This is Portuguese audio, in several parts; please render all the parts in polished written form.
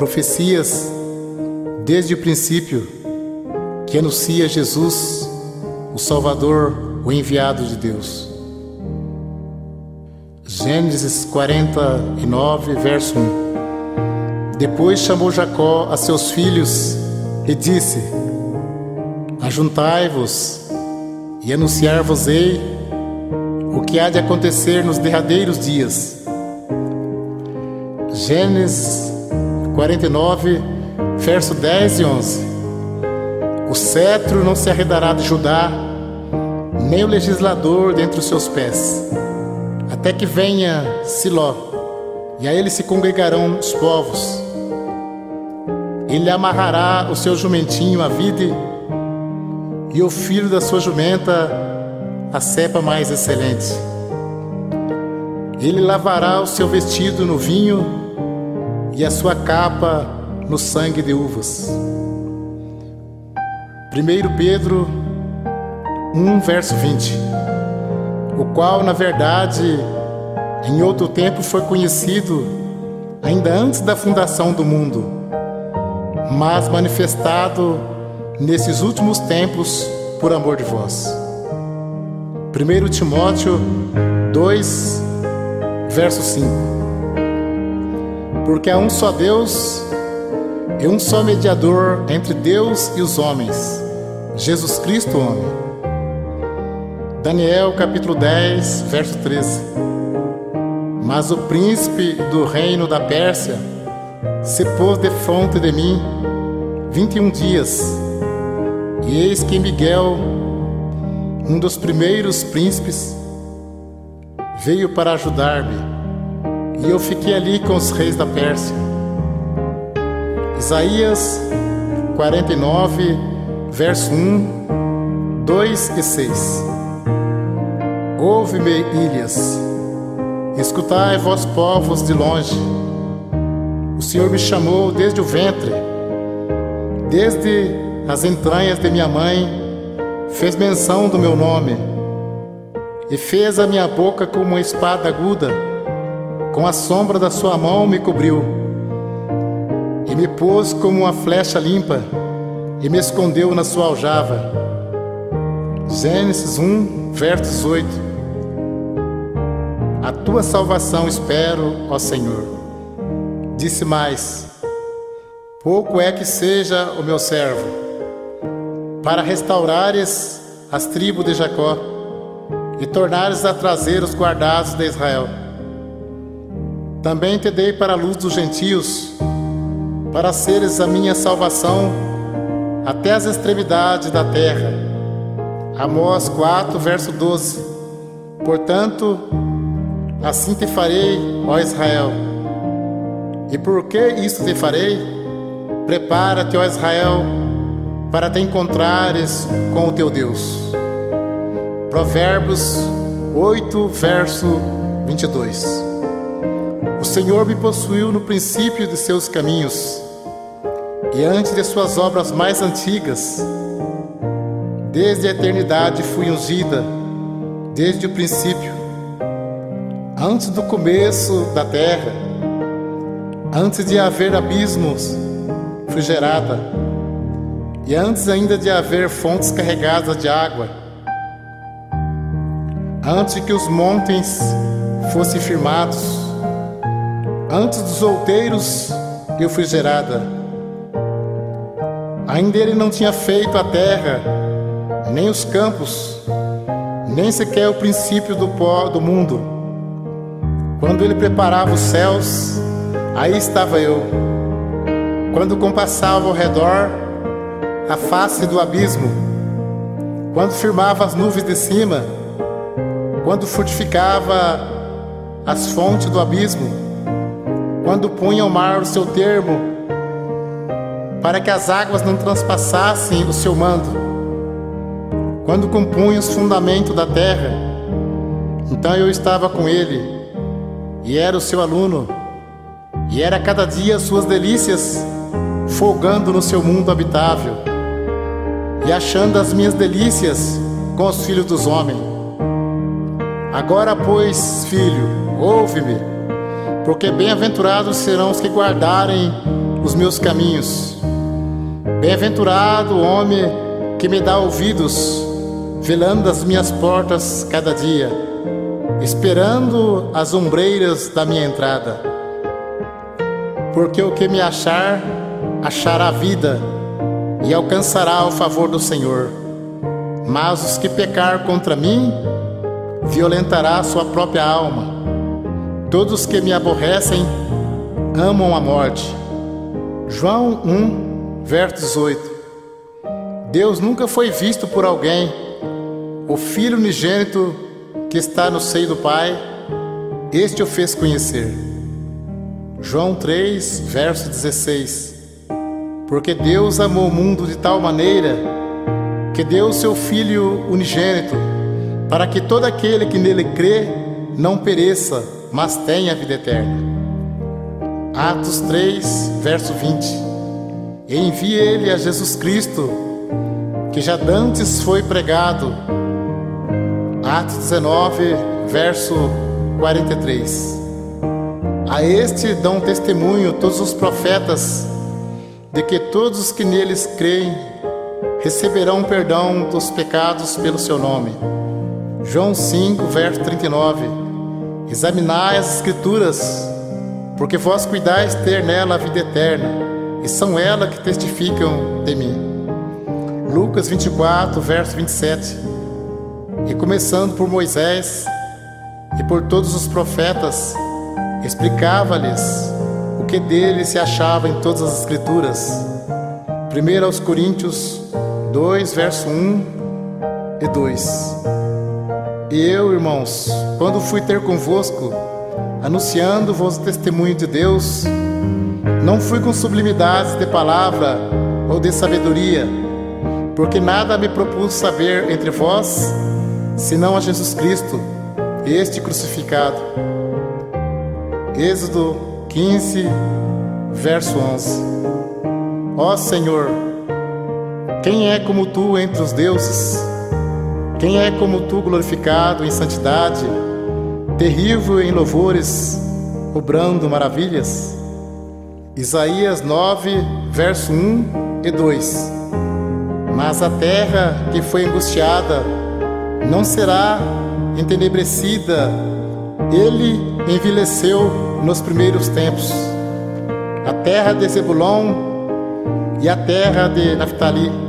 profecias desde o princípio que anuncia Jesus, o Salvador, o enviado de Deus. Gênesis 49, verso 1. Depois chamou Jacó a seus filhos e disse: Ajuntai-vos e anunciar-vos-ei o que há de acontecer nos derradeiros dias. Gênesis 49, verso 10 e 11. O cetro não se arredará de Judá, nem o legislador dentre os seus pés, até que venha Siló, e a ele se congregarão os povos. Ele amarrará o seu jumentinho à vide, e o filho da sua jumenta a cepa mais excelente. Ele lavará o seu vestido no vinho e a sua capa no sangue de uvas. 1 Pedro 1, verso 20. O qual, na verdade, em outro tempo foi conhecido, ainda antes da fundação do mundo, mas manifestado nesses últimos tempos por amor de vós. 1 Timóteo 2, verso 5. Porque há um só Deus e um só mediador entre Deus e os homens, Jesus Cristo, homem. Daniel capítulo 10, verso 13. Mas o príncipe do reino da Pérsia se pôs defronte de mim 21 dias, e eis que Miguel, um dos primeiros príncipes, veio para ajudar-me, e eu fiquei ali com os reis da Pérsia. Isaías 49, verso 1, 2 e 6. Ouve-me, ilhas, escutai, vós povos de longe. O Senhor me chamou desde o ventre, desde as entranhas de minha mãe, fez menção do meu nome, e fez a minha boca como uma espada aguda, com a sombra da sua mão me cobriu, e me pôs como uma flecha limpa, e me escondeu na sua aljava. Gênesis 1, verso 18. A tua salvação espero, ó Senhor. Disse mais: pouco é que seja o meu servo, para restaurares as tribos de Jacó, e tornares a trazer os guardados de Israel. Também te dei para a luz dos gentios, para seres a minha salvação até as extremidades da terra. Amós 4, verso 12. Portanto, assim te farei, ó Israel. E por que isto te farei? Prepara-te, ó Israel, para te encontrares com o teu Deus. Provérbios 8, verso 22. O Senhor me possuiu no princípio de seus caminhos, e antes de suas obras mais antigas. Desde a eternidade fui ungida, desde o princípio, antes do começo da terra, antes de haver abismos, fui gerada, e antes ainda de haver fontes carregadas de água, antes que os montes fossem firmados, antes dos outeiros eu fui gerada. Ainda ele não tinha feito a terra, nem os campos, nem sequer o princípio do pó do mundo. Quando ele preparava os céus, aí estava eu. Quando compassava ao redor a face do abismo, quando firmava as nuvens de cima, quando fortificava as fontes do abismo, quando punha ao mar o seu termo, para que as águas não transpassassem o seu mando, quando compunha os fundamentos da terra, então eu estava com ele, e era o seu aluno, e era cada dia suas delícias, folgando no seu mundo habitável, e achando as minhas delícias com os filhos dos homens. Agora, pois, filho, ouve-me, porque bem-aventurados serão os que guardarem os meus caminhos. Bem-aventurado o homem que me dá ouvidos, velando as minhas portas cada dia, esperando as ombreiras da minha entrada. Porque o que me achar, achará vida e alcançará o favor do Senhor. Mas os que pecar contra mim, violentará sua própria alma. Todos os que me aborrecem amam a morte. João 1, verso 18. Deus nunca foi visto por alguém. O Filho unigênito que está no seio do Pai, este o fez conhecer. João 3, verso 16. Porque Deus amou o mundo de tal maneira que deu o seu Filho unigênito, para que todo aquele que nele crê não pereça, mas tenha a vida eterna. Atos 3, verso 20. E envie ele a Jesus Cristo, que já dantes foi pregado. Atos 19, verso 43. A este dão testemunho todos os profetas, de que todos os que neles creem receberão perdão dos pecados pelo seu nome. João 5, verso 39. Examinai as Escrituras, porque vós cuidais ter nela a vida eterna, e são elas que testificam de mim. Lucas 24, verso 27. E começando por Moisés e por todos os profetas, explicava-lhes o que dele se achava em todas as Escrituras. 1 aos Coríntios 2, verso 1 e 2. E eu, irmãos, quando fui ter convosco, anunciando-vos o testemunho de Deus, não fui com sublimidades de palavra ou de sabedoria, porque nada me propus saber entre vós, senão a Jesus Cristo, este crucificado. Êxodo 15, verso 11. Ó Senhor, quem é como tu entre os deuses? Quem é como tu glorificado em santidade, terrível em louvores, obrando maravilhas? Isaías 9, verso 1 e 2. Mas a terra que foi angustiada não será entenebrecida. Ele envelheceu nos primeiros tempos. A terra de Zebulon e a terra de Naftali.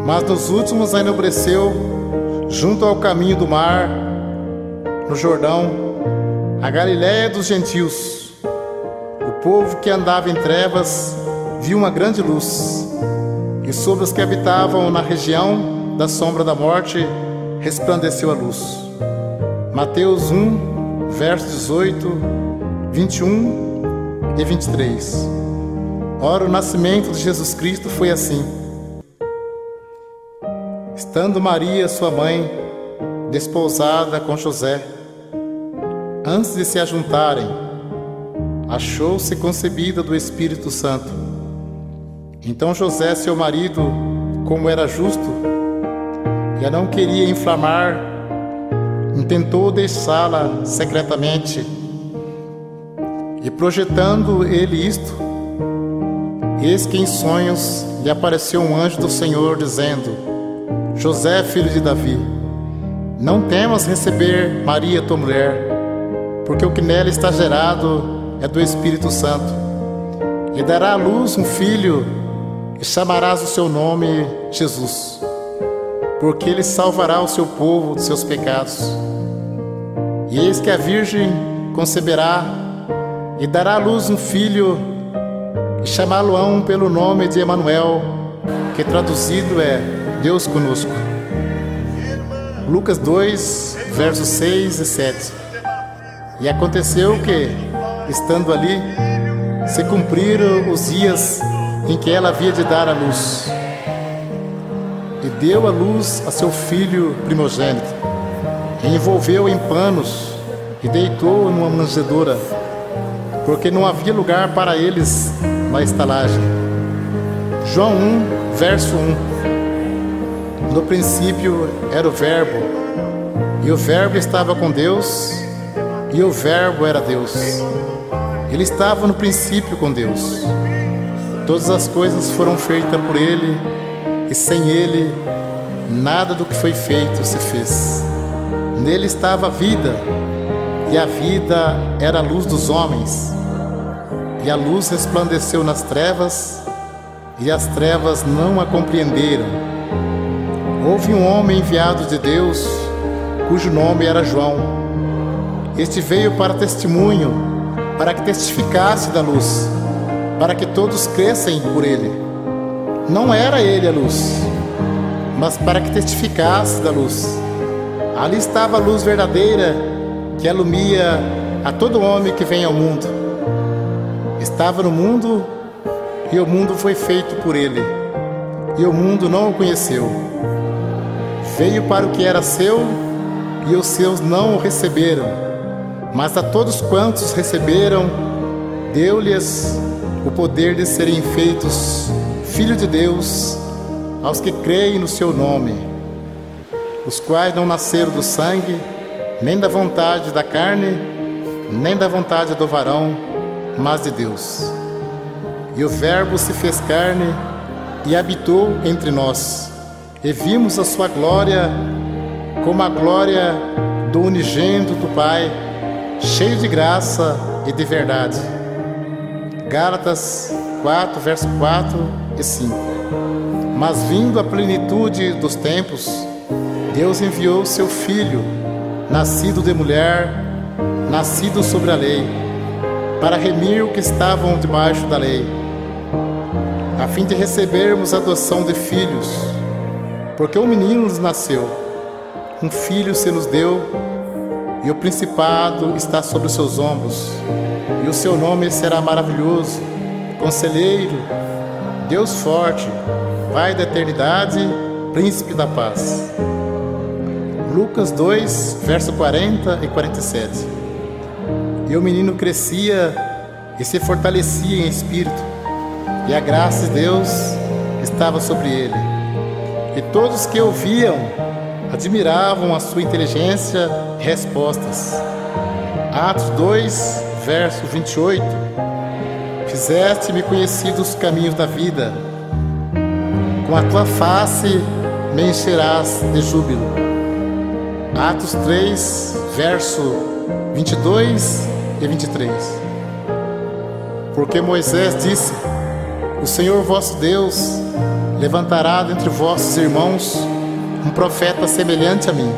Mas nos últimos a enobreceu junto ao caminho do mar, no Jordão, a Galiléia dos gentios. O povo que andava em trevas viu uma grande luz, e sobre os que habitavam na região da sombra da morte resplandeceu a luz. Mateus 1, verso 18, 21 e 23. Ora, o nascimento de Jesus Cristo foi assim. Estando Maria, sua mãe, desposada com José, antes de se ajuntarem, achou-se concebida do Espírito Santo. Então José, seu marido, como era justo, e a não queria inflamar, intentou deixá-la secretamente. E projetando ele isto, eis que em sonhos lhe apareceu um anjo do Senhor, dizendo: José, filho de Davi, não temas receber Maria, tua mulher, porque o que nela está gerado é do Espírito Santo. E dará à luz um filho, e chamarás o seu nome Jesus, porque ele salvará o seu povo dos seus pecados. E eis que a Virgem conceberá, e dará à luz um filho, e chamá-lo-ão pelo nome de Emanuel, que traduzido é Deus conosco. Lucas 2, versos 6 e 7. E aconteceu que, estando ali, se cumpriram os dias em que ela havia de dar à luz. E deu à luz a seu filho primogênito, e envolveu-o em panos, e deitou-o numa manjedoura, porque não havia lugar para eles na estalagem. João 1, verso 1. No princípio era o Verbo, e o Verbo estava com Deus, e o Verbo era Deus. Ele estava no princípio com Deus. Todas as coisas foram feitas por Ele, e sem Ele, nada do que foi feito se fez. Nele estava a vida, e a vida era a luz dos homens. E a luz resplandeceu nas trevas, e as trevas não a compreenderam. Houve um homem enviado de Deus, cujo nome era João. Este veio para testemunho, para que testificasse da luz, para que todos crescem por ele. Não era ele a luz, mas para que testificasse da luz. Ali estava a luz verdadeira, que alumia a todo homem que vem ao mundo. Estava no mundo, e o mundo foi feito por ele, e o mundo não o conheceu. Veio para o que era seu, e os seus não o receberam. Mas a todos quantos receberam, deu-lhes o poder de serem feitos filhos de Deus, aos que creem no seu nome, os quais não nasceram do sangue, nem da vontade da carne, nem da vontade do varão, mas de Deus. E o Verbo se fez carne e habitou entre nós, e vimos a sua glória, como a glória do unigênito do Pai, cheio de graça e de verdade. Gálatas 4, verso 4 e 5. Mas vindo a plenitude dos tempos, Deus enviou seu Filho, nascido de mulher, nascido sobre a lei, para remir o que estavam debaixo da lei, a fim de recebermos a adoção de filhos. Porque um menino nos nasceu, um filho se nos deu, e o principado está sobre os seus ombros, e o seu nome será maravilhoso, Conselheiro, Deus forte, Pai da eternidade, Príncipe da paz. Lucas 2, verso 40 e 47. E o menino crescia e se fortalecia em espírito, e a graça de Deus estava sobre ele. E todos que ouviam admiravam a sua inteligência e respostas. Atos 2, verso 28. Fizeste-me conhecido os caminhos da vida, com a tua face me encherás de júbilo. Atos 3, verso 22 e 23. Porque Moisés disse: o Senhor vosso Deus levantará dentre vossos irmãos um profeta semelhante a mim.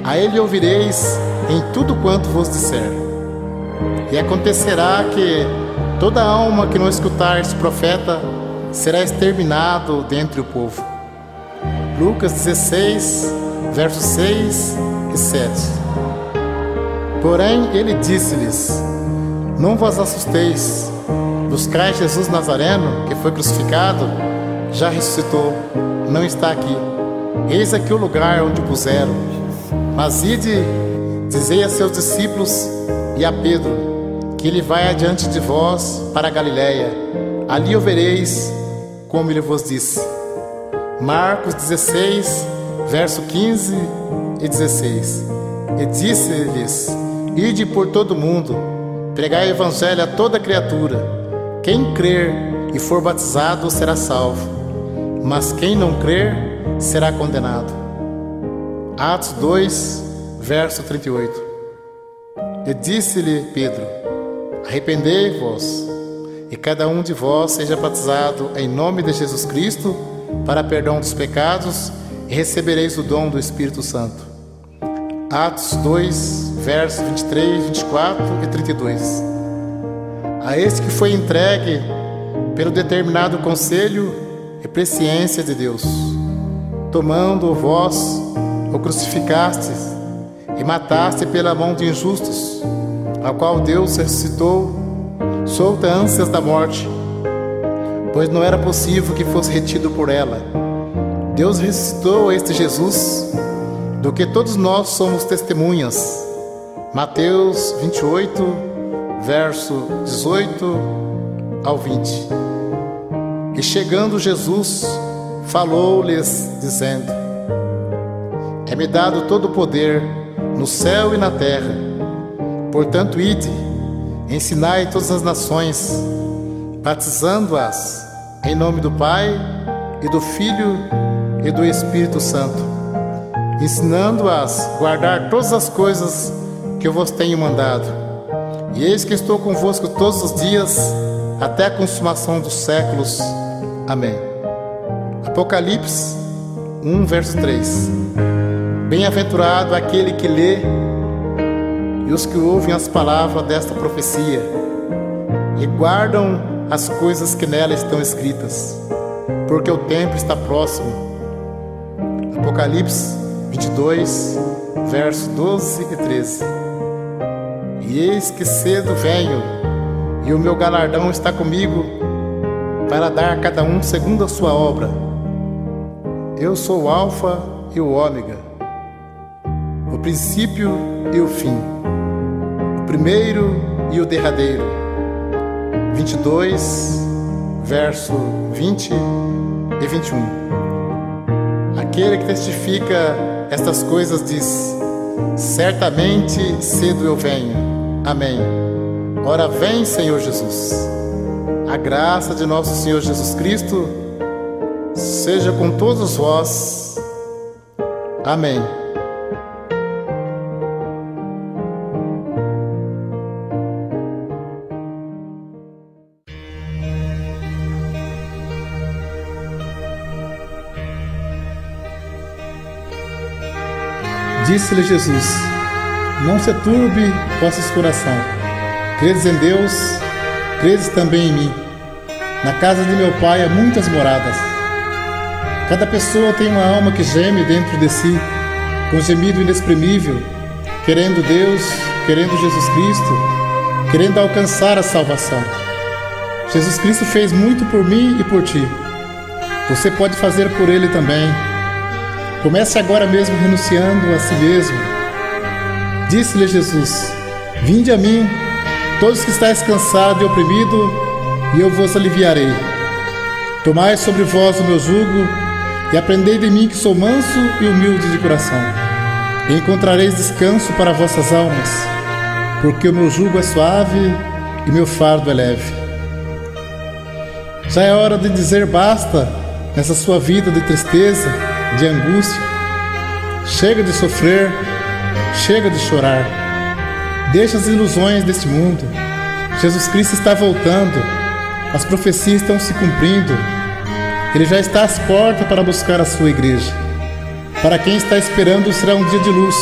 A ele ouvireis em tudo quanto vos disser. E acontecerá que toda alma que não escutar esse profeta será exterminado dentre o povo. Lucas 16, versos 6 e 7. Porém ele disse-lhes: não vos assusteis, buscai Jesus Nazareno, que foi crucificado, já ressuscitou, não está aqui. Eis aqui o lugar onde o puseram. Mas ide, dizei a seus discípulos e a Pedro, que ele vai adiante de vós para a Galiléia. Ali o vereis, como ele vos disse. Marcos 16, verso 15 e 16. E disse-lhes: ide por todo o mundo, pregai o evangelho a toda criatura. Quem crer e for batizado será salvo, mas quem não crer será condenado. Atos 2, verso 38. E disse-lhe Pedro: arrependei-vos, e cada um de vós seja batizado em nome de Jesus Cristo, para perdão dos pecados, e recebereis o dom do Espírito Santo. Atos 2, versos 23, 24 e 32. A este que foi entregue pelo determinado conselho e presciência de Deus, tomando vós, o crucificastes e mataste pela mão de injustos, ao qual Deus ressuscitou, solta ânsias da morte, pois não era possível que fosse retido por ela. Deus ressuscitou este Jesus, do que todos nós somos testemunhas. Mateus 28, verso 18 ao 20. E chegando Jesus, falou-lhes, dizendo: é-me dado todo o poder no céu e na terra. Portanto, ide Ensinai todas as nações, batizando-as em nome do Pai, e do Filho, e do Espírito Santo, ensinando-as a guardar todas as coisas que eu vos tenho mandado. E eis que estou convosco todos os dias, até a consumação dos séculos. Amém. Apocalipse 1, verso 3. Bem-aventurado aquele que lê e os que ouvem as palavras desta profecia e guardam as coisas que nela estão escritas, porque o tempo está próximo. Apocalipse 22, versos 12 e 13. E eis que cedo venho, e o meu galardão está comigo, para dar a cada um segundo a sua obra. Eu sou o Alfa e o Ômega, o princípio e o fim, o primeiro e o derradeiro. 22, verso 20 e 21. Aquele que testifica estas coisas diz: certamente cedo eu venho. Amém. Ora vem, Senhor Jesus. A graça de nosso Senhor Jesus Cristo seja com todos vós. Amém. Disse-lhe Jesus: não se turbe vosso coração. Credes em Deus, credes também em mim. Na casa de meu Pai há muitas moradas. Cada pessoa tem uma alma que geme dentro de si, com gemido inexprimível, querendo Deus, querendo Jesus Cristo, querendo alcançar a salvação. Jesus Cristo fez muito por mim e por ti. Você pode fazer por Ele também. Comece agora mesmo renunciando a si mesmo. Disse-lhe Jesus: vinde a mim, todos que estáis cansados e oprimidos, e eu vos aliviarei. Tomai sobre vós o meu jugo, e aprendei de mim, que sou manso e humilde de coração. E encontrareis descanso para vossas almas, porque o meu jugo é suave e meu fardo é leve. Já é hora de dizer basta nessa sua vida de tristeza, de angústia. Chega de sofrer, chega de chorar. Deixa as ilusões deste mundo. Jesus Cristo está voltando. As profecias estão se cumprindo. Ele já está às portas para buscar a sua igreja. Para quem está esperando, será um dia de luz,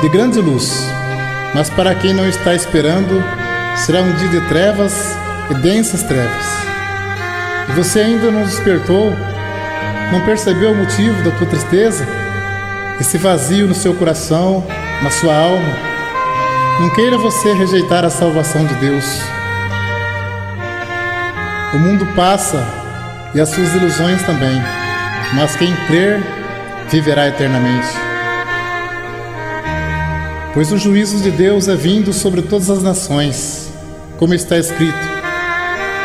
de grande luz. Mas para quem não está esperando, será um dia de trevas e densas trevas. E você ainda não despertou? Não percebeu o motivo da tua tristeza? Esse vazio no seu coração, na sua alma? Não queira você rejeitar a salvação de Deus. O mundo passa e as suas ilusões também, mas quem crer viverá eternamente. Pois o juízo de Deus é vindo sobre todas as nações, como está escrito: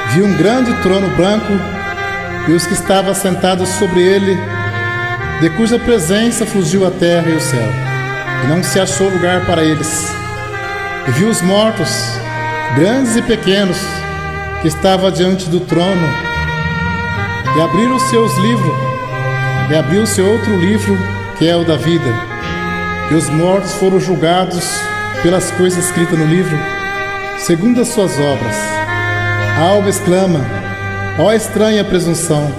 vi um grande trono branco e os que estavam sentados sobre ele, de cuja presença fugiu a terra e o céu, e não se achou lugar para eles. E vi os mortos, grandes e pequenos, que estavam diante do trono, e abriram os seus livros, e abriu-se outro livro, que é o da vida. E os mortos foram julgados pelas coisas escritas no livro, segundo as suas obras. A alma exclama: ó estranha presunção!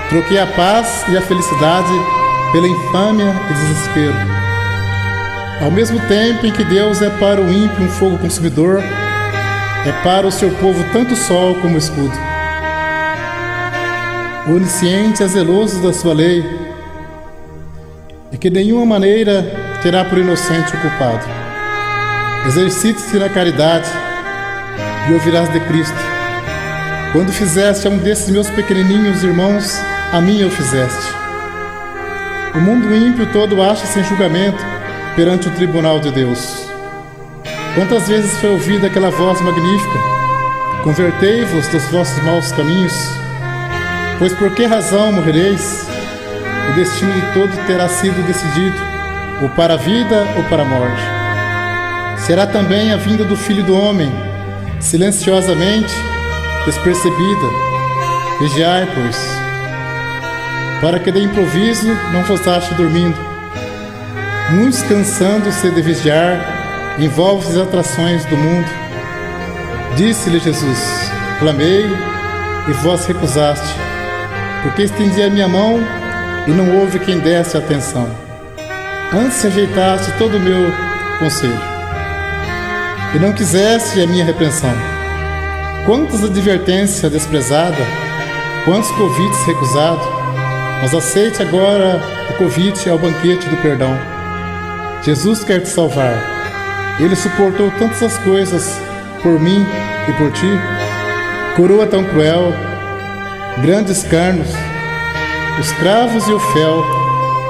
Troquei a paz e a felicidade pela infâmia e desespero. Ao mesmo tempo em que Deus é para o ímpio um fogo consumidor, é para o seu povo tanto sol como escudo. O onisciente é zeloso da sua lei, e que de nenhuma maneira terá por inocente o culpado. Exercite-se na caridade e ouvirás de Cristo. Quando fizeste a um desses meus pequenininhos irmãos, a mim o fizeste. O mundo ímpio todo acha-se em julgamento perante o tribunal de Deus. Quantas vezes foi ouvida aquela voz magnífica: convertei-vos dos vossos maus caminhos, pois por que razão morrereis? O destino de todo terá sido decidido, ou para a vida ou para a morte. Será também a vinda do Filho do Homem, silenciosamente, despercebida. Vigiai, pois, para que de improviso não vos ache dormindo. Muitos, cansando-se de vigiar, envolvem as atrações do mundo. Disse-lhe Jesus: clamei, e vós recusaste, porque estendi a minha mão, e não houve quem desse atenção. Antes rejeitaste todo o meu conselho, e não quiseste a minha repreensão. Quantas advertências desprezada, quantos convites recusados, mas aceite agora o convite ao banquete do perdão. Jesus quer te salvar. Ele suportou tantas as coisas por mim e por ti. Coroa tão cruel, grandes carnos, os cravos e o fel,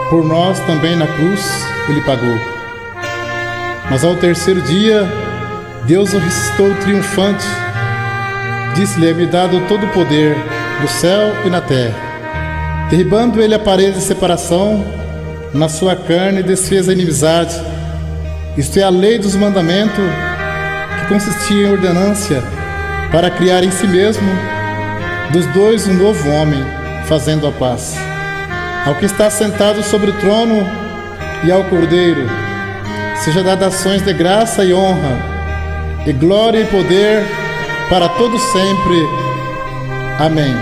por nós também na cruz ele pagou. Mas ao terceiro dia, Deus o ressuscitou triunfante. Disse-lhe: é-me dado todo o poder no céu e na terra. Derribando ele a parede de separação, na sua carne desfez a inimizade. Isto é a lei dos mandamentos, que consistia em ordenância, para criar em si mesmo dos dois um novo homem, fazendo a paz. Ao que está sentado sobre o trono e ao Cordeiro seja dada ações de graça e honra, e glória e poder para todos sempre. Amém.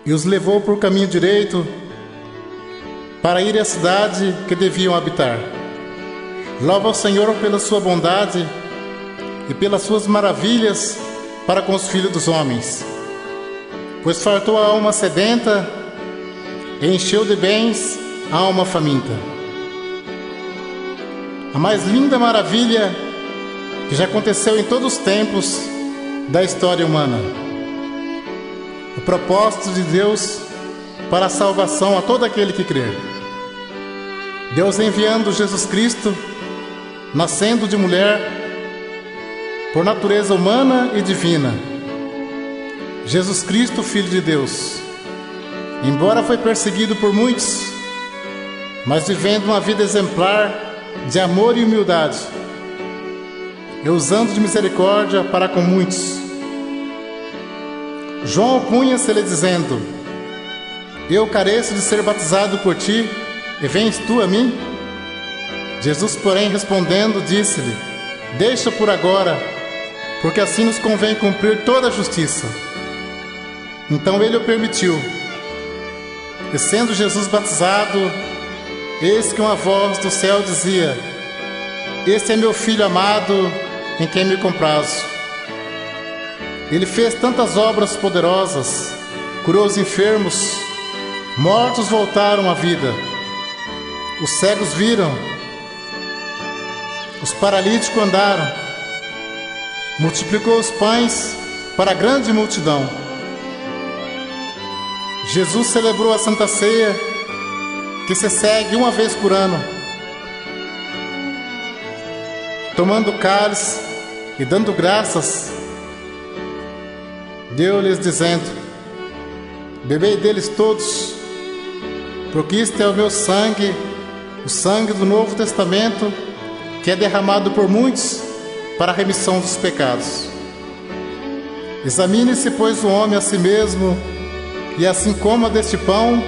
E os levou por caminho direito para ir à cidade que deviam habitar. Louva ao Senhor pela sua bondade e pelas suas maravilhas para com os filhos dos homens. Pois fartou a alma sedenta e encheu de bens a alma faminta. A mais linda maravilha que já aconteceu em todos os tempos da história humana. O propósito de Deus para a salvação a todo aquele que crer. Deus enviando Jesus Cristo, nascendo de mulher, por natureza humana e divina. Jesus Cristo, Filho de Deus, embora foi perseguido por muitos, mas vivendo uma vida exemplar de amor e humildade, e usando de misericórdia para com muitos. João opunha-se-lhe dizendo: eu careço de ser batizado por ti, e vens tu a mim? Jesus, porém, respondendo, disse-lhe: deixa por agora, porque assim nos convém cumprir toda a justiça. Então ele o permitiu. E sendo Jesus batizado, eis que uma voz do céu dizia: este é meu Filho amado, em quem me comprazo. Ele fez tantas obras poderosas, curou os enfermos, mortos voltaram à vida, os cegos viram, os paralíticos andaram, multiplicou os pães para a grande multidão. Jesus celebrou a Santa Ceia, que se segue uma vez por ano, tomando o cálice e dando graças, deu-lhes dizendo: bebei deles todos, porque isto é o meu sangue, o sangue do Novo Testamento, que é derramado por muitos para a remissão dos pecados. Examine-se, pois, o homem a si mesmo, e assim coma deste pão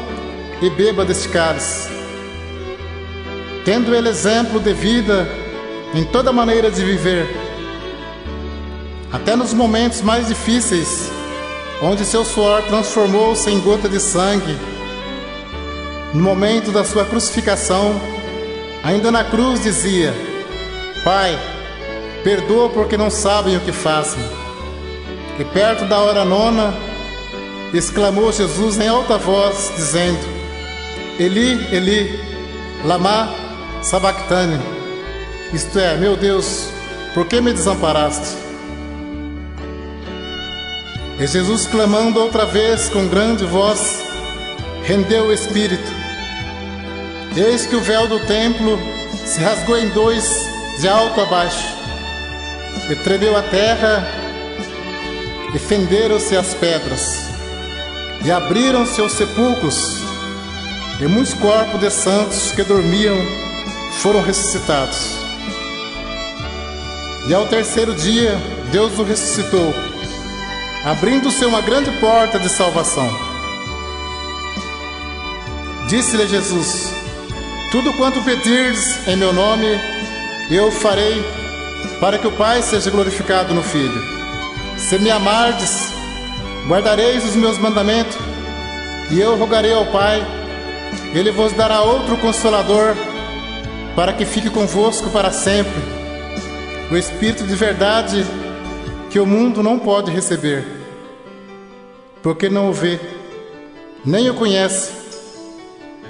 e beba deste cálice, tendo ele exemplo de vida em toda maneira de viver, até nos momentos mais difíceis, onde seu suor transformou-se em gota de sangue. No momento da sua crucificação, ainda na cruz dizia: Pai, perdoa porque não sabem o que fazem. E perto da hora nona, exclamou Jesus em alta voz, dizendo: Eli, Eli, lama sabachthani. Isto é, meu Deus, por que me desamparaste? E Jesus, clamando outra vez com grande voz, rendeu o espírito. Eis que o véu do templo se rasgou em dois, de alto a baixo, e tremeu a terra, e fenderam-se as pedras, e abriram-se os sepulcros, e muitos corpos de santos que dormiam foram ressuscitados. E ao terceiro dia, Deus o ressuscitou, abrindo-se uma grande porta de salvação. Disse-lhe Jesus: tudo quanto pedirdes em meu nome, eu farei, para que o Pai seja glorificado no Filho. Se me amardes, guardareis os meus mandamentos, e eu rogarei ao Pai, Ele vos dará outro Consolador, para que fique convosco para sempre, o Espírito de verdade, que o mundo não pode receber, porque não o vê, nem o conhece,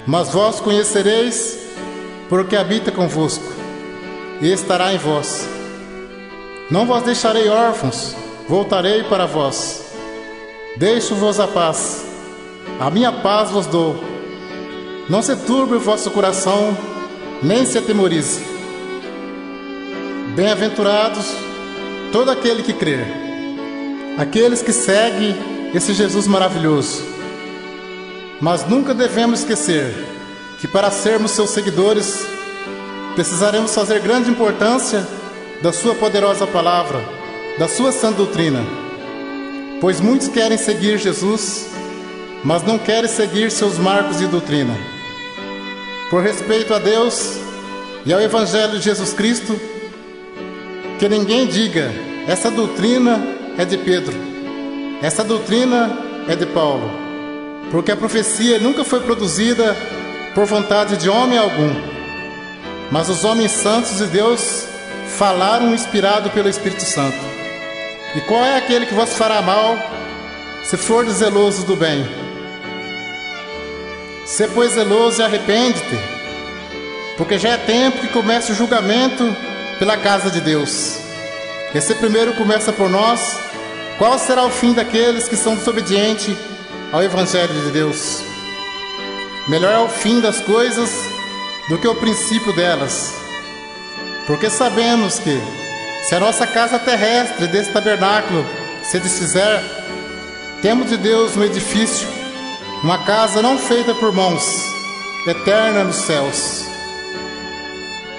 mas vós conhecereis, porque habita convosco, e estará em vós. Não vos deixarei órfãos, voltarei para vós. Deixo-vos a paz, a minha paz vos dou. Não se turbe o vosso coração, nem se atemorize. Bem-aventurados todo aquele que crer, aqueles que seguem esse Jesus maravilhoso. Mas nunca devemos esquecer que para sermos seus seguidores, precisaremos fazer grande importância da sua poderosa palavra, da sua sã doutrina. Pois muitos querem seguir Jesus, mas não querem seguir seus marcos de doutrina. Por respeito a Deus e ao Evangelho de Jesus Cristo, que ninguém diga: essa doutrina é de Pedro, essa doutrina é de Paulo, porque a profecia nunca foi produzida por vontade de homem algum, mas os homens santos de Deus falaram inspirado pelo Espírito Santo. E qual é aquele que vos fará mal, se for zeloso do bem? Se pois zeloso e arrepende-te, porque já é tempo que comece o julgamento pela casa de Deus. Esse primeiro começa por nós. Qual será o fim daqueles que são desobedientes ao Evangelho de Deus? Melhor é o fim das coisas do que o princípio delas, porque sabemos que, se a nossa casa terrestre desse tabernáculo se desfizer, temos de Deus um edifício, uma casa não feita por mãos, eterna nos céus.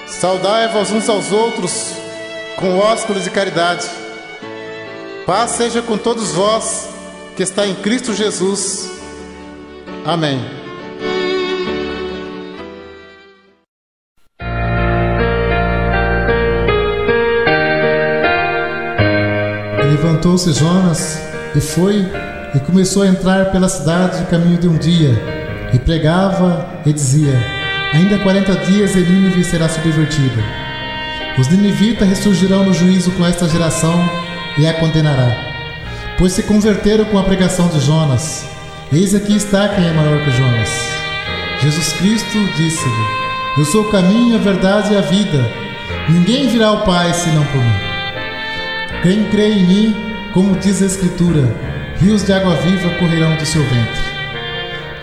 Saudai-vos uns aos outros com ósculos de caridade. Paz seja com todos vós que está em Cristo Jesus. Amém. Levantou-se Jonas e foi e começou a entrar pela cidade no caminho de um dia, e pregava e dizia: ainda 40 dias e Nínive será subvertida. Os ninivitas ressurgirão no juízo com esta geração e a condenará, pois se converteram com a pregação de Jonas. Eis aqui está quem é maior que Jonas. Jesus Cristo disse-lhe: eu sou o caminho, a verdade e a vida. Ninguém virá ao Pai senão por mim. Quem crê em mim, como diz a Escritura, rios de água viva correrão do seu ventre.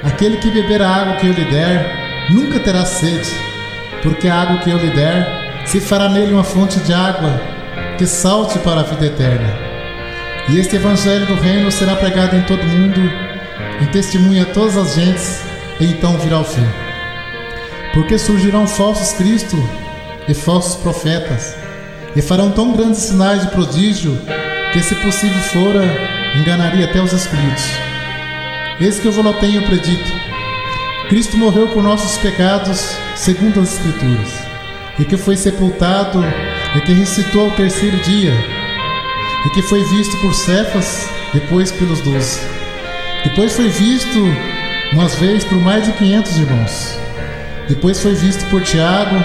Aquele que beber a água que eu lhe der, nunca terá sede, porque a água que eu lhe der se fará nele uma fonte de água que salte para a vida eterna. E este evangelho do reino será pregado em todo o mundo, em testemunha a todas as gentes, e então virá o fim. Porque surgirão falsos cristos e falsos profetas, e farão tão grandes sinais de prodígio, que, se possível fora, enganaria até os escolhidos. Eis que eu vos tenho predito: Cristo morreu por nossos pecados, segundo as Escrituras, e que foi sepultado, e que ressuscitou ao terceiro dia, e que foi visto por Cefas, depois pelos 12. Depois foi visto umas vezes por mais de 500 irmãos. Depois foi visto por Tiago,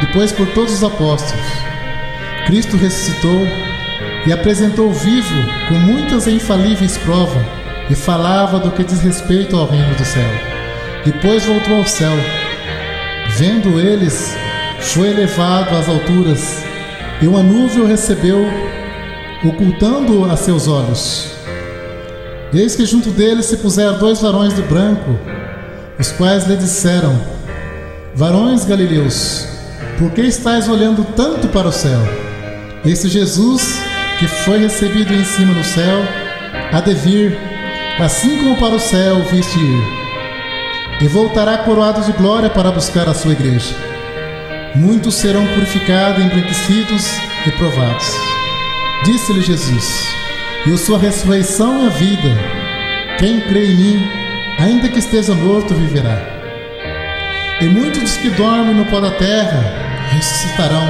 depois por todos os apóstolos. Cristo ressuscitou e apresentou vivo com muitas e infalíveis provas, e falava do que diz respeito ao reino do céu. Depois voltou ao céu. Vendo eles, foi elevado às alturas, e uma nuvem o recebeu, ocultando-o a seus olhos. Eis que junto dele se puseram 2 varões de branco, os quais lhe disseram: Varões galileus, por que estáis olhando tanto para o céu? Este Jesus, que foi recebido em cima no céu, há de vir, assim como para o céu o viste ir, e voltará coroado de glória para buscar a sua igreja. Muitos serão purificados, embranquecidos e provados. Disse-lhe Jesus: Eu sou a ressurreição e a vida. Quem crê em mim, ainda que esteja morto, viverá. E muitos dos que dormem no pó da terra ressuscitarão,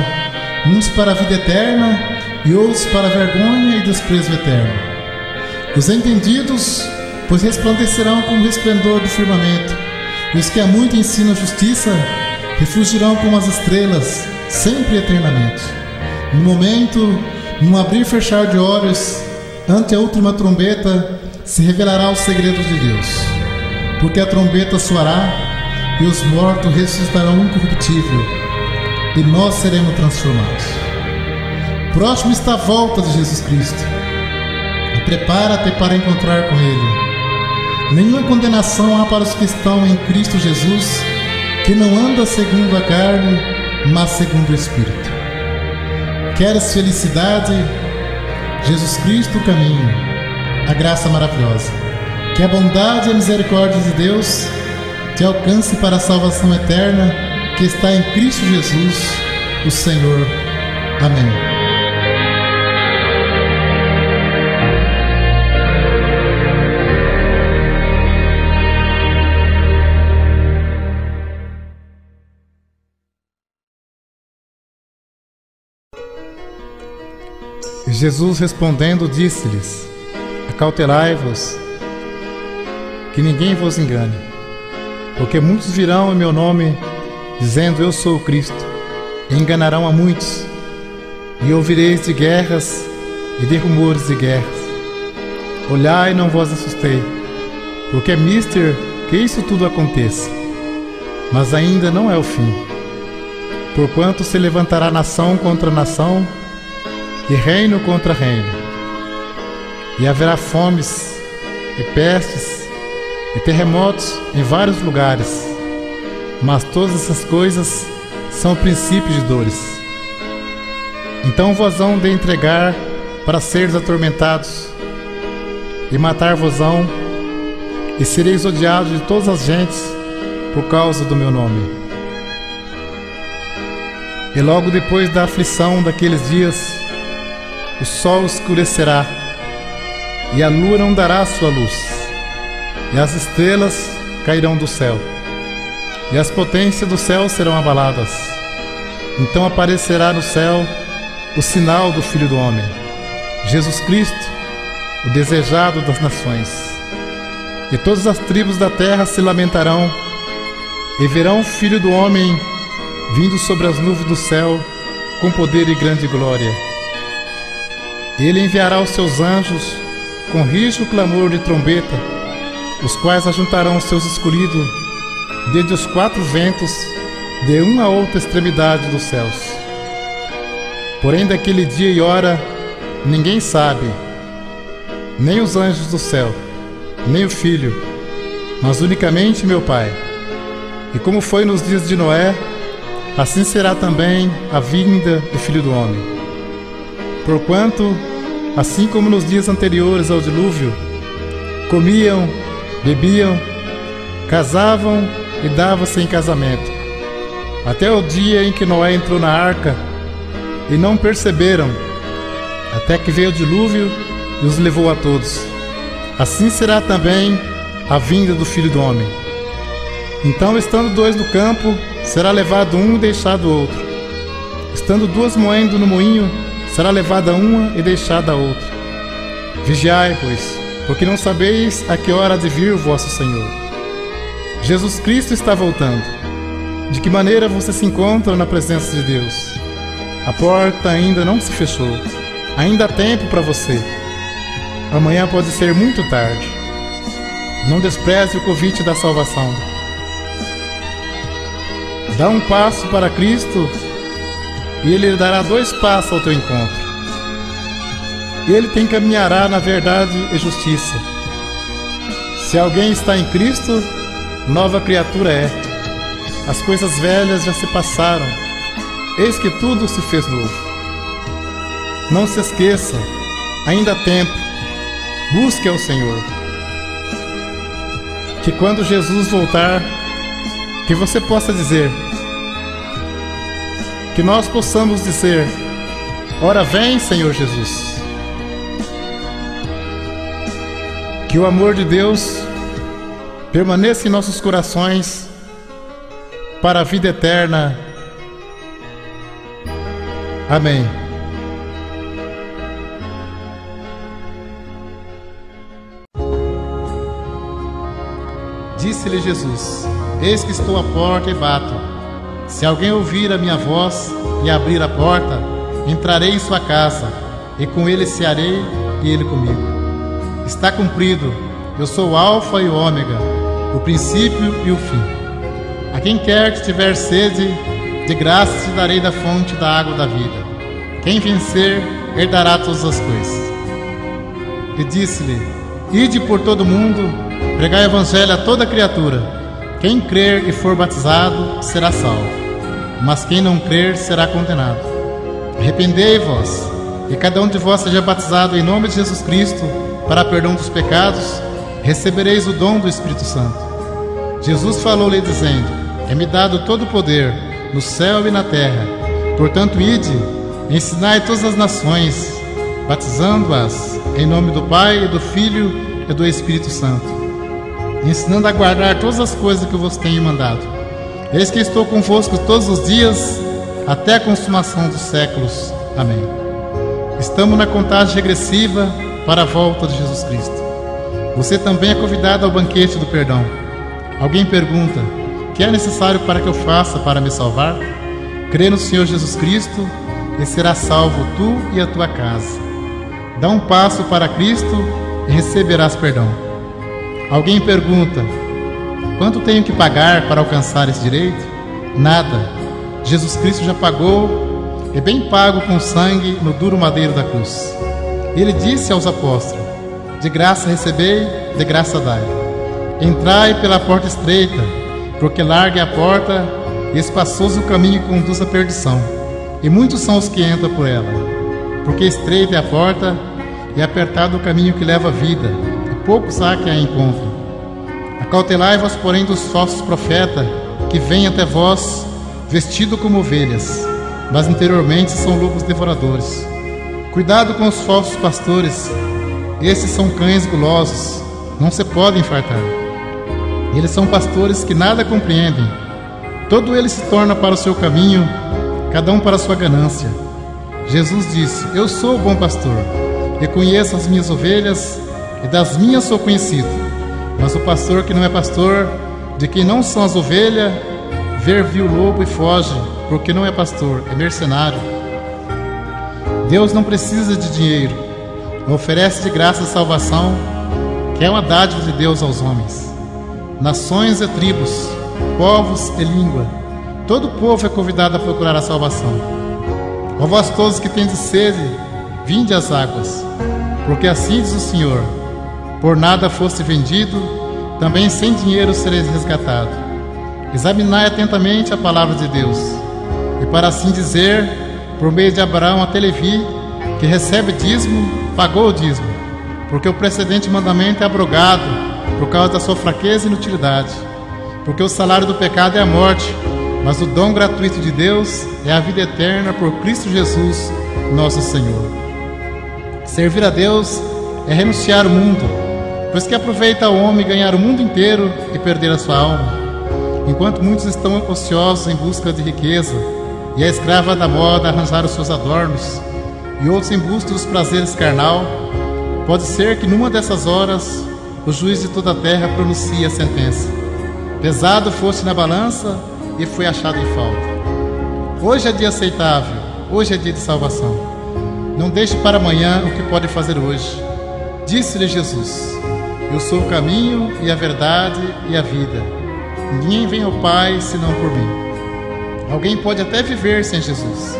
uns para a vida eterna e outros para a vergonha e desprezo eterno. Os entendidos, pois resplandecerão como o resplendor do firmamento, e os que há muito ensinam a justiça refugirão como as estrelas, sempre e eternamente. No momento, num abrir e fechar de olhos, ante a última trombeta, se revelará o segredo de Deus. Porque a trombeta soará, e os mortos ressuscitarão incorruptível, e nós seremos transformados. Próximo está a volta de Jesus Cristo, e prepara-te para encontrar com Ele. Nenhuma condenação há para os que estão em Cristo Jesus, que não anda segundo a carne, mas segundo o Espírito. Queres felicidade? Jesus Cristo o caminho, a graça maravilhosa. Que a bondade e a misericórdia de Deus te alcance para a salvação eterna que está em Cristo Jesus, o Senhor. Amém. Jesus respondendo disse-lhes: Acautelai-vos, que ninguém vos engane, porque muitos virão em meu nome, dizendo eu sou o Cristo, e enganarão a muitos. E ouvireis de guerras e de rumores de guerras. Olhai e não vos assustei, porque é mister que isso tudo aconteça, mas ainda não é o fim. Porquanto se levantará nação contra nação, e reino contra reino, e haverá fomes, e pestes, e terremotos em vários lugares, mas todas essas coisas são princípios de dores. Então vos hão de entregar para seres atormentados, e matar-vos-ão, e sereis odiados de todas as gentes por causa do meu nome. E logo depois da aflição daqueles dias, o sol escurecerá, e a lua não dará sua luz, e as estrelas cairão do céu, e as potências do céu serão abaladas. Então aparecerá no céu o sinal do Filho do Homem, Jesus Cristo, o desejado das nações. E todas as tribos da terra se lamentarão, e verão o Filho do Homem vindo sobre as nuvens do céu, com poder e grande glória. Ele enviará os seus anjos com rígido clamor de trombeta, os quais ajuntarão os seus escolhidos desde os 4 ventos, de uma a outra extremidade dos céus. Porém daquele dia e hora ninguém sabe, nem os anjos do céu, nem o Filho, mas unicamente meu Pai. E como foi nos dias de Noé, assim será também a vinda do Filho do Homem. Porquanto, assim como nos dias anteriores ao dilúvio, comiam, bebiam, casavam e davam-se em casamento, até o dia em que Noé entrou na arca, e não perceberam, até que veio o dilúvio e os levou a todos. Assim será também a vinda do Filho do Homem. Então, estando 2 no campo, será levado um e deixado o outro. Estando 2 moendo no moinho, será levada uma e deixada a outra. Vigiai, pois, porque não sabeis a que hora há de vir o vosso Senhor. Jesus Cristo está voltando. De que maneira você se encontra na presença de Deus? A porta ainda não se fechou. Ainda há tempo para você. Amanhã pode ser muito tarde. Não despreze o convite da salvação. Dá um passo para Cristo e Ele dará 2 passos ao teu encontro. Ele te encaminhará na verdade e justiça, Se alguém está em Cristo, nova criatura é. As coisas velhas já se passaram, eis que tudo se fez novo. Não se esqueça, ainda há tempo, busque ao Senhor. Que quando Jesus voltar, que você possa dizer, que nós possamos dizer: ora vem, Senhor Jesus. Que o amor de Deus permaneça em nossos corações para a vida eterna. Amém. Disse-lhe Jesus: eis que estou à porta e bato. Se alguém ouvir a minha voz e abrir a porta, entrarei em sua casa, e com ele cearei e ele comigo. Está cumprido, eu sou o Alfa e o Ômega, o princípio e o fim. A quem quer que tiver sede, de graça te darei da fonte da água da vida. Quem vencer, herdará todas as coisas. E disse-lhe: ide por todo o mundo, pregai o evangelho a toda criatura. Quem crer e for batizado, será salvo, mas quem não crer, será condenado. Arrependei-vos, e cada um de vós seja batizado em nome de Jesus Cristo, para perdão dos pecados, recebereis o dom do Espírito Santo. Jesus falou-lhe dizendo: é-me dado todo o poder, no céu e na terra. Portanto, ide, ensinai todas as nações, batizando-as em nome do Pai, e do Filho e do Espírito Santo, ensinando a guardar todas as coisas que eu vos tenho mandado. Eis que estou convosco todos os dias, até a consumação dos séculos. Amém. Estamos na contagem regressiva para a volta de Jesus Cristo. Você também é convidado ao banquete do perdão. Alguém pergunta: que é necessário para que eu faça para me salvar? Crê no Senhor Jesus Cristo e serás salvo tu e a tua casa. Dá um passo para Cristo e receberás perdão. Alguém pergunta: quanto tenho que pagar para alcançar esse direito? Nada. Jesus Cristo já pagou, e bem pago com sangue no duro madeiro da cruz. Ele disse aos apóstolos: de graça recebei, de graça dai. Entrai pela porta estreita, porque larga é a porta e espaçoso o caminho que conduz à perdição, e muitos são os que entram por ela. Porque estreita é a porta e apertado o caminho que leva à vida, e poucos há que a encontrem. Acautelai-vos, porém, dos falsos profetas, que vêm até vós vestidos como ovelhas, mas interiormente são lobos devoradores. Cuidado com os falsos pastores, esses são cães gulosos, não se podem fartar. Eles são pastores que nada compreendem. Todo ele se torna para o seu caminho, cada um para a sua ganância. Jesus disse: eu sou o bom pastor, e conheço as minhas ovelhas, e das minhas sou conhecido. Mas o pastor que não é pastor, de quem não são as ovelhas, viu o lobo e foge, porque não é pastor, é mercenário. Deus não precisa de dinheiro, oferece de graça a salvação, que é uma dádiva de Deus aos homens. Nações e tribos, povos e língua, todo povo é convidado a procurar a salvação. Ó vós todos que tendes sede, vinde às águas, porque assim diz o Senhor: por nada foste vendido, também sem dinheiro sereis resgatado. Examinai atentamente a palavra de Deus, e para assim dizer, por meio de Abraão até Levi, que recebe dízimo, pagou o dízimo, porque o precedente mandamento é abrogado por causa da sua fraqueza e inutilidade. Porque o salário do pecado é a morte, mas o dom gratuito de Deus é a vida eterna por Cristo Jesus, nosso Senhor. Servir a Deus é renunciar ao mundo, pois que aproveita o homem ganhar o mundo inteiro e perder a sua alma. Enquanto muitos estão ociosos em busca de riqueza, e a escrava da moda arranjar os seus adornos, e outros em busca dos prazeres carnal, pode ser que numa dessas horas o juiz de toda a terra pronuncie a sentença: pesado foste na balança e foi achado em falta. Hoje é dia aceitável, hoje é dia de salvação. Não deixe para amanhã o que pode fazer hoje. Disse-lhe Jesus: eu sou o caminho e a verdade e a vida. Ninguém vem ao Pai senão por mim. Alguém pode até viver sem Jesus,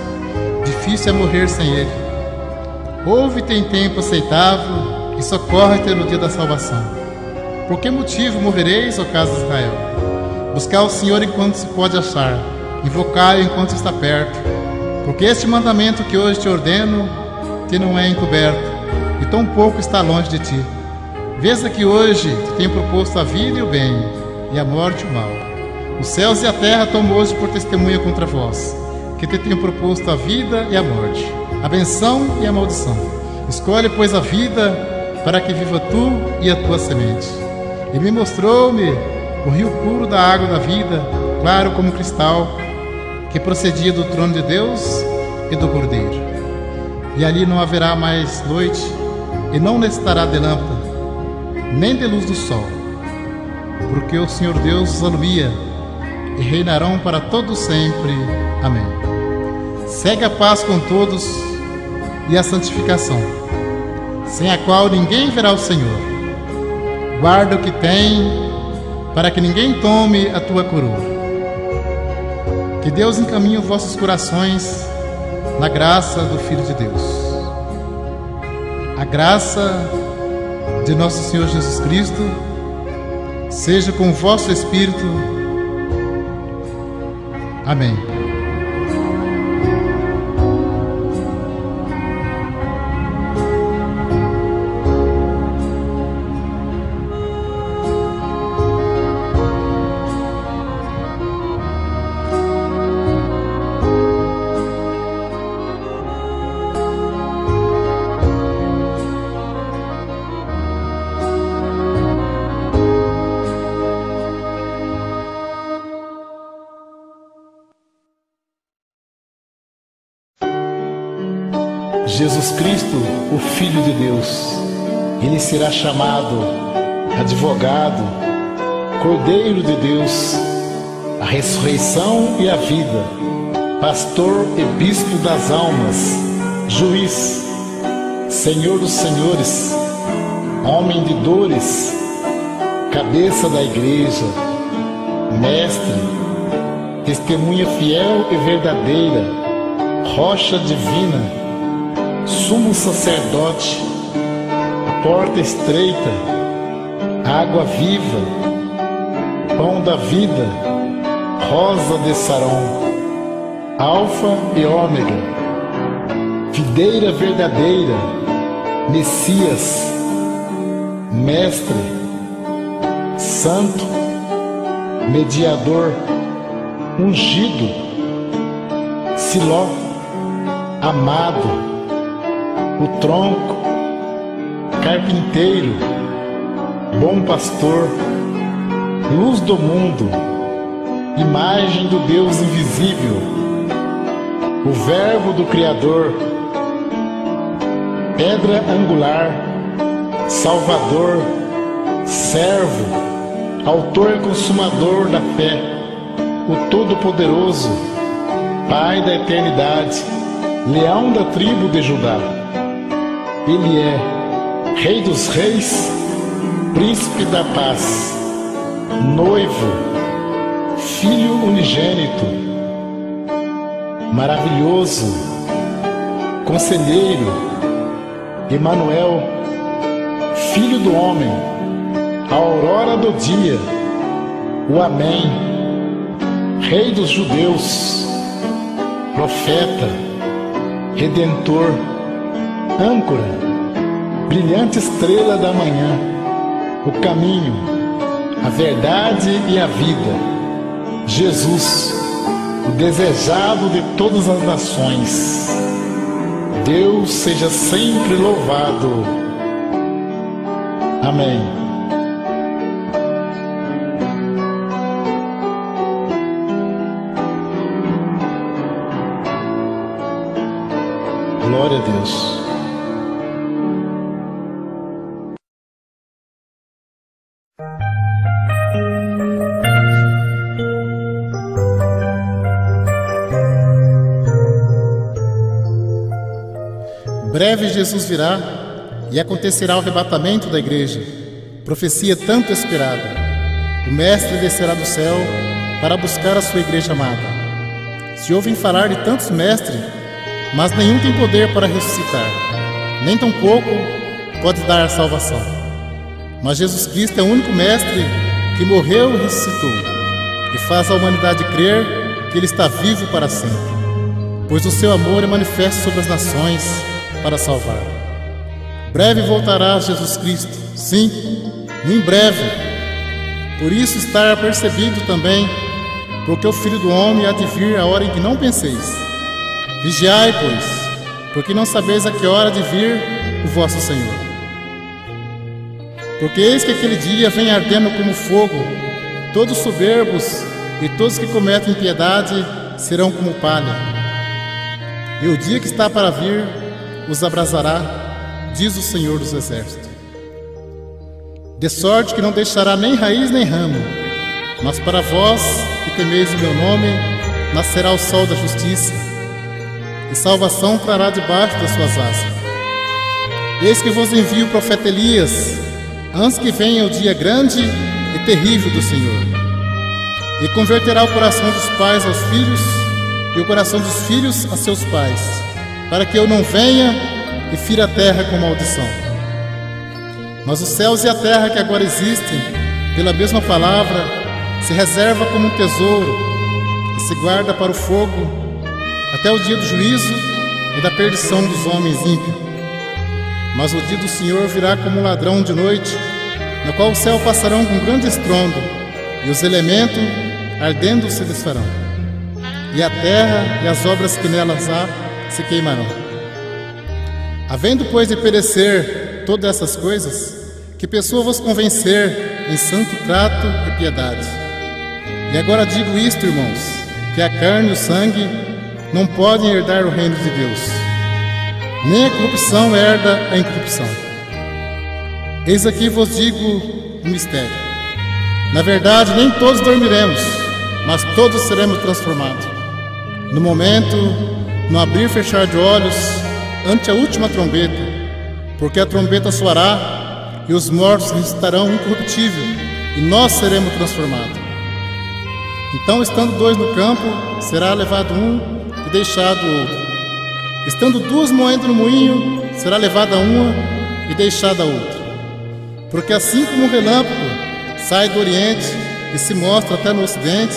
difícil é morrer sem Ele. Ouve e tem tempo aceitável, e socorre-te no dia da salvação. Por que motivo morrereis, ó casa de Israel? Buscar o Senhor enquanto se pode achar, invocai-o enquanto está perto. Porque este mandamento que hoje te ordeno, te não é encoberto, e tão pouco está longe de ti. Veja que hoje te tenho proposto a vida e o bem, e a morte e o mal. Os céus e a terra tomam hoje por testemunha contra vós, que te tenho proposto a vida e a morte, a benção e a maldição. Escolhe, pois, a vida, para que viva tu e a tua semente. E me mostrou-me o rio puro da água da vida, claro como cristal, que procedia do trono de Deus e do Cordeiro. E ali não haverá mais noite, e não necessitará de lâmpada, nem de luz do sol, porque o Senhor Deus os alumia, e reinarão para todo sempre. Amém. Segue a paz com todos e a santificação, sem a qual ninguém verá o Senhor. Guarda o que tem, para que ninguém tome a tua coroa. Que Deus encaminhe os vossos corações na graça do Filho de Deus. A graça de nosso Senhor Jesus Cristo seja com o vosso espírito. Amém. Jesus Cristo, o Filho de Deus, ele será chamado advogado, Cordeiro de Deus, a ressurreição e a vida, pastor e bispo das almas, juiz, Senhor dos senhores, homem de dores, cabeça da igreja, mestre, testemunha fiel e verdadeira, rocha divina, sumo sacerdote, porta estreita, água viva, pão da vida, rosa de Saron, alfa e ômega, videira verdadeira, Messias, mestre, santo, mediador, ungido, Siló, amado, o tronco, carpinteiro, bom pastor, luz do mundo, imagem do Deus invisível, o verbo do Criador, pedra angular, salvador, servo, autor e consumador da fé, o Todo-Poderoso, Pai da eternidade, leão da tribo de Judá. Ele é Rei dos Reis, Príncipe da Paz, Noivo, Filho unigênito, maravilhoso, Conselheiro, Emanuel, Filho do Homem, a aurora do dia, o Amém, Rei dos Judeus, Profeta, Redentor, âncora, brilhante estrela da manhã, o caminho, a verdade e a vida, Jesus, o desejado de todas as nações. Deus seja sempre louvado. Amém. Glória a Deus. Breve Jesus virá e acontecerá o arrebatamento da igreja, profecia tanto esperada. O Mestre descerá do céu para buscar a sua igreja amada. Se ouvem falar de tantos mestres, mas nenhum tem poder para ressuscitar, nem tampouco pode dar a salvação. Mas Jesus Cristo é o único Mestre que morreu e ressuscitou, e faz a humanidade crer que Ele está vivo para sempre, pois o seu amor é manifesto sobre as nações para salvar. Breve voltará Jesus Cristo, sim, em breve. Por isso está apercebido também, porque o Filho do Homem há de vir a hora em que não penseis. Vigiai, pois, porque não sabeis a que hora de vir o vosso Senhor. Porque eis que aquele dia vem ardendo como fogo, todos soberbos e todos que cometem impiedade serão como palha. E o dia que está para vir os abrasará, diz o Senhor dos Exércitos. De sorte que não deixará nem raiz nem ramo, mas para vós que temeis o meu nome, nascerá o sol da justiça, e salvação trará debaixo das suas asas. Eis que vos envio o profeta Elias, antes que venha o dia grande e terrível do Senhor, e converterá o coração dos pais aos filhos, e o coração dos filhos a seus pais, para que eu não venha e fira a terra com maldição. Mas os céus e a terra que agora existem, pela mesma palavra, se reserva como um tesouro e se guarda para o fogo até o dia do juízo e da perdição dos homens ímpios. Mas o dia do Senhor virá como um ladrão de noite, no qual o céu passarão com grande estrondo, e os elementos ardendo se desfarão, e a terra e as obras que nelas há se queimarão. Havendo, pois, de perecer todas essas coisas, que pessoa vos convencer em santo trato e piedade. E agora digo isto, irmãos, que a carne e o sangue não podem herdar o reino de Deus, nem a corrupção herda a incorrupção. Eis aqui vos digo um mistério. Na verdade, nem todos dormiremos, mas todos seremos transformados. No momento, no abrir e fechar de olhos, ante a última trombeta, porque a trombeta soará, e os mortos ressuscitarão incorruptível, e nós seremos transformados. Então, estando dois no campo, será levado um e deixado o outro. Estando duas moendo no moinho, será levada uma e deixada a outra. Porque assim como o relâmpago sai do Oriente e se mostra até no Ocidente,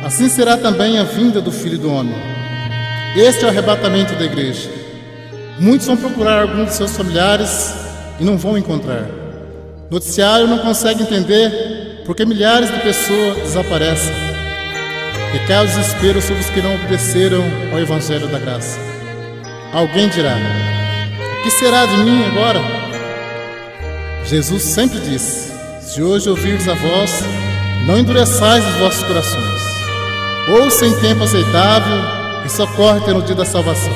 assim será também a vinda do Filho do Homem. Este é o arrebatamento da igreja. Muitos vão procurar alguns de seus familiares e não vão encontrar. O noticiário não consegue entender porque milhares de pessoas desaparecem. E cai o desespero sobre os que não obedeceram ao Evangelho da Graça. Alguém dirá: o que será de mim agora? Jesus sempre disse: se hoje ouvirdes a voz, não endureçais os vossos corações. Ouça em tempo aceitável e socorre-te no dia da salvação.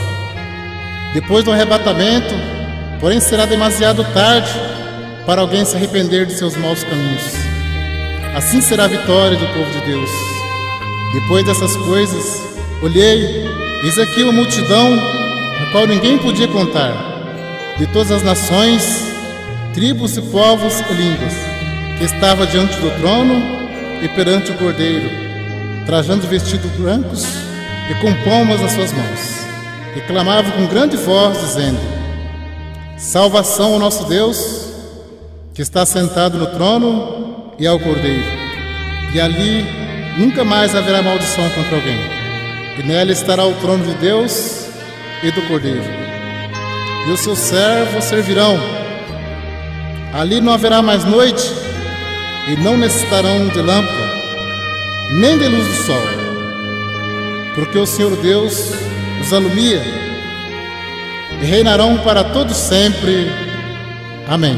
Depois do arrebatamento, porém, será demasiado tarde para alguém se arrepender de seus maus caminhos. Assim será a vitória do povo de Deus. Depois dessas coisas, olhei, eis aqui uma multidão, a qual ninguém podia contar, de todas as nações, tribos e povos e línguas, que estava diante do trono e perante o Cordeiro, trajando vestidos brancos e com palmas nas suas mãos, e clamavam com grande voz, dizendo: salvação ao nosso Deus, que está sentado no trono, e ao Cordeiro. E ali nunca mais haverá maldição contra alguém, e nela estará o trono de Deus e do Cordeiro. E os seus servos servirão. Ali não haverá mais noite, e não necessitarão de lâmpada, nem de luz do sol, porque o Senhor Deus os alumia, e reinarão para todos sempre. Amém.